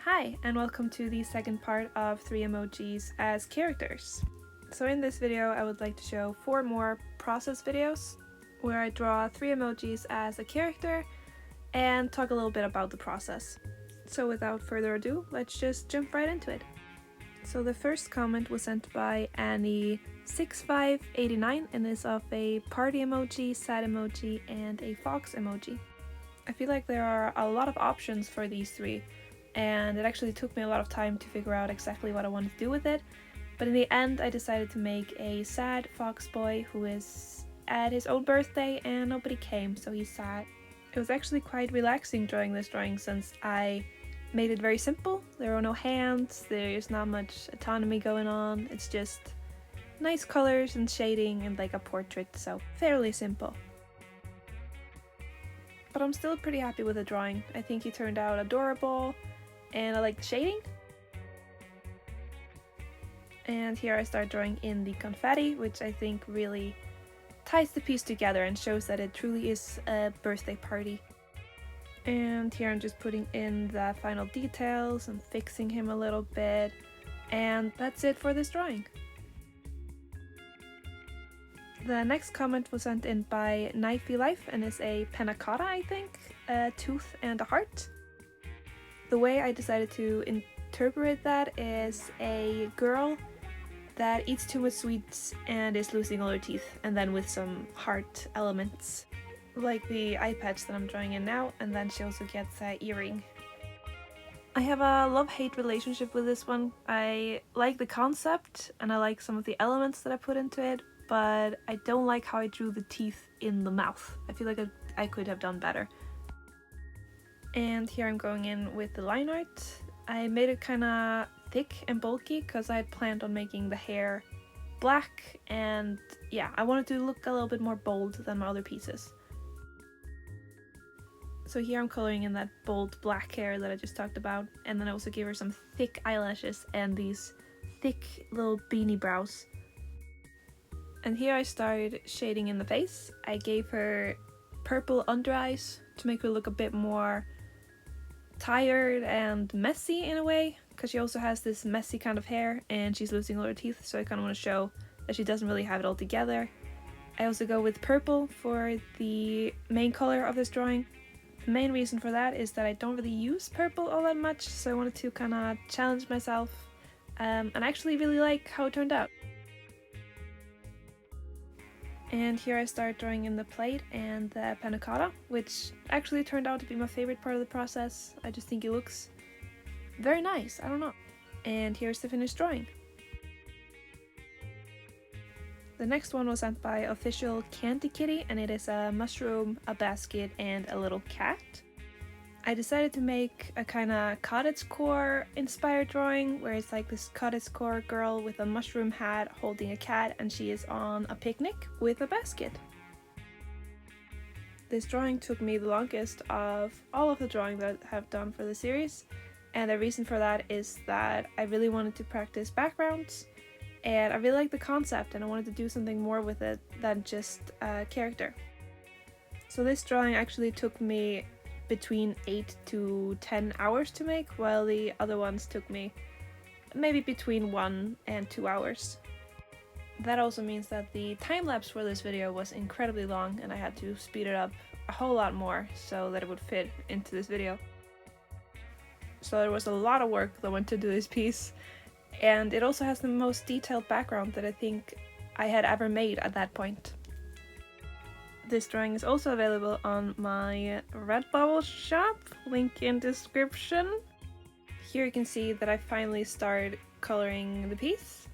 Hi, and welcome to the second part of 3 emojis as characters. So in this video I would like to show 4 more process videos where I draw 3 emojis as a character and talk a little bit about the process. So without further ado, let's just jump right into it. So the first comment was sent by Annie6589 and is of a party emoji, sad emoji, and a fox emoji. I feel like there are a lot of options for these 3. And it actually took me a lot of time to figure out exactly what I wanted to do with it, but in the end I decided to make a sad fox boy who is at his own birthday and nobody came, so he's sad. It was actually quite relaxing drawing this drawing since I made it very simple. There are no hands, there's not much autonomy going on, it's just nice colors and shading and like a portrait, so fairly simple. But I'm still pretty happy with the drawing. I think he turned out adorable. And I like the shading. And here I start drawing in the confetti, which I think really ties the piece together and shows that it truly is a birthday party. And here I'm just putting in the final details and fixing him a little bit. And that's it for this drawing. The next comment was sent in by Knifey Life and is a panna cotta, I think, a tooth and a heart. The way I decided to interpret that is a girl that eats too much sweets and is losing all her teeth, and then with some heart elements, like the eye patch that I'm drawing in now, and then she also gets an earring. I have a love-hate relationship with this one. I like the concept and I like some of the elements that I put into it, but I don't like how I drew the teeth in the mouth. I feel like I could have done better. And here I'm going in with the line art. I made it kind of thick and bulky because I had planned on making the hair black, and yeah, I wanted to look a little bit more bold than my other pieces. So here I'm coloring in that bold black hair that I just talked about, and then I also gave her some thick eyelashes and these thick little beanie brows. And here I started shading in the face. I gave her purple under eyes to make her look a bit more tired and messy in a way, because she also has this messy kind of hair and she's losing all her teeth, so I kind of want to show that she doesn't really have it all together. I also go with purple for the main color of this drawing. The main reason for that is that I don't really use purple all that much, so I wanted to kind of challenge myself, and I actually really like how it turned out. And here I start drawing in the plate and the panna cotta, which actually turned out to be my favorite part of the process. I just think it looks very nice, I don't know. And here's the finished drawing. The next one was sent by Official Candy Kitty, and it is a mushroom, a basket, and a little cat. I decided to make a kind of cottagecore inspired drawing where it's like this cottagecore girl with a mushroom hat holding a cat, and she is on a picnic with a basket. This drawing took me the longest of all of the drawing that I have done for the series, and the reason for that is that I really wanted to practice backgrounds, and I really like the concept and I wanted to do something more with it than just a character. So this drawing actually took me between 8 to 10 hours to make, while the other ones took me maybe between 1 and 2 hours. That also means that the time lapse for this video was incredibly long and I had to speed it up a whole lot more so that it would fit into this video. So there was a lot of work that went into this piece, and it also has the most detailed background that I think I had ever made at that point. This drawing is also available on my Redbubble shop, link in description. Here you can see that I finally started coloring the piece.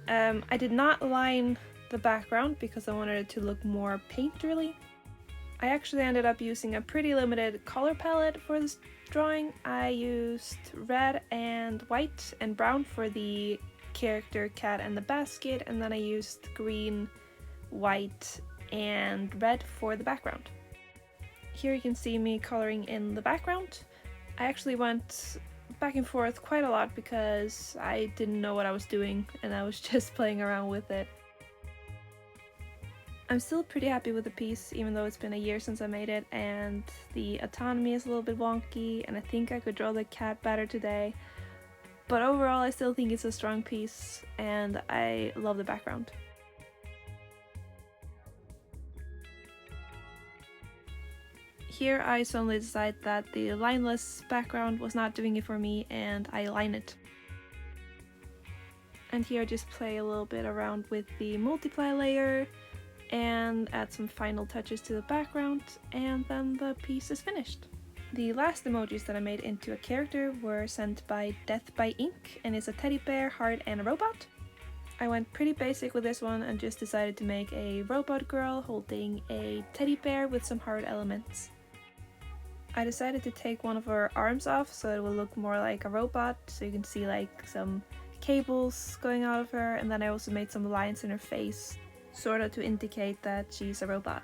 I did not line the background because I wanted it to look more painterly. I actually ended up using a pretty limited color palette for this drawing. I used red and white and brown for the character cat and the basket, and then I used green, white, and red for the background. Here you can see me coloring in the background. I actually went back and forth quite a lot because I didn't know what I was doing and I was just playing around with it. I'm still pretty happy with the piece, even though it's been a year since I made it, and the autonomy is a little bit wonky, and I think I could draw the cat better today. But overall, I still think it's a strong piece, and I love the background. Here I suddenly decide that the lineless background was not doing it for me, and I line it. And here I just play a little bit around with the multiply layer and add some final touches to the background, and then the piece is finished. The last emojis that I made into a character were sent by Death by Ink, and it's a teddy bear, heart, and a robot. I went pretty basic with this one and just decided to make a robot girl holding a teddy bear with some heart elements. I decided to take one of her arms off so it will look more like a robot, so you can see like some cables going out of her, and then I also made some lines in her face, sort of to indicate that she's a robot.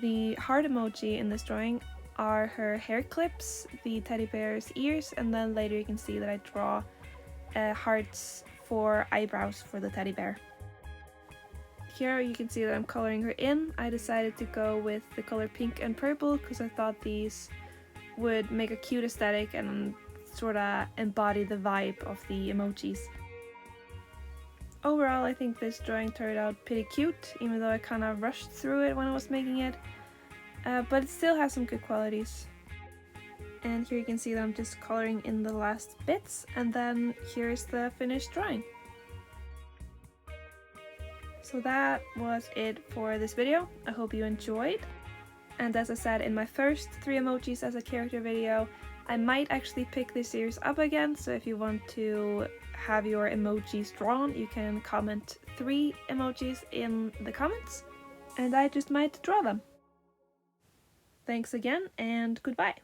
The heart emoji in this drawing are her hair clips, the teddy bear's ears, and then later you can see that I draw hearts for eyebrows for the teddy bear. Here you can see that I'm coloring her in. I decided to go with the color pink and purple because I thought these would make a cute aesthetic and sort of embody the vibe of the emojis. Overall, I think this drawing turned out pretty cute, even though I kind of rushed through it when I was making it, but it still has some good qualities. And here you can see that I'm just coloring in the last bits, and then here's the finished drawing. So that was it for this video. I hope you enjoyed. And as I said in my first 3 emojis as a character video, I might actually pick this series up again, so if you want to have your emojis drawn, you can comment 3 emojis in the comments, and I just might draw them. Thanks again, and goodbye!